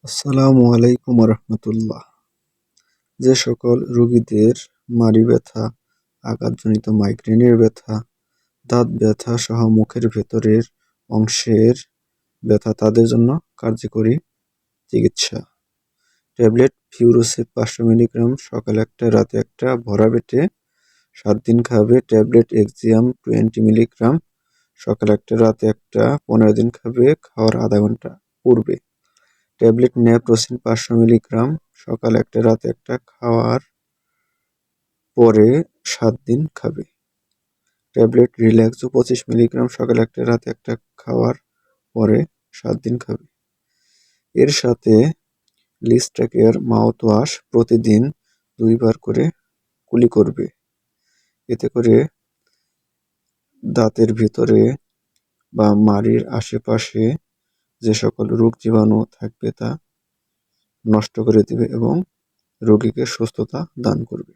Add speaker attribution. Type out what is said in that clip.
Speaker 1: আসসালামু আলাইকুম রহমতুল্লাহ। যে সকল রোগীদের মাড়ি ব্যথা, আঘাতজনিত মাইগ্রেনের ব্যথা, দাঁত ব্যথা সহ মুখের ভেতরের অংশের ব্যথা তাদের জন্য কার্যকরী চিকিৎসা। ট্যাবলেট ফিউরোসিড 500 মিলিগ্রাম সকালে একটা রাতে একটা ভরা পেটে 7 দিন খাবে। ট্যাবলেট এক্সিয়াম 20 মিলিগ্রাম সকালে একটা রাতে একটা 15 দিন খাবে, খাওয়ার আধা ঘন্টা পূর্বে। ট্যাবলেট নেপ্রোসিন 500 মিলিগ্রাম সকালে একটা রাতে একটা খাওয়ার পরে 7 দিন খাবে। ট্যাবলেট রিল্যাক্সো 25 মিলিগ্রাম সকালে একটা রাতে একটা খাওয়ার পরে 7 দিন খাবে। এর সাথে লিস্টাকেয়ার মাউথওয়াশ প্রতিদিন 2 বার করে কুলি করবে। এতে করে দাঁতের ভিতরে বা মাড়ির আশেপাশে যে সকল রোগ জীবাণু থাকবে তা নষ্ট করে দিবে এবং রোগীকে সুস্থতা দান করবে।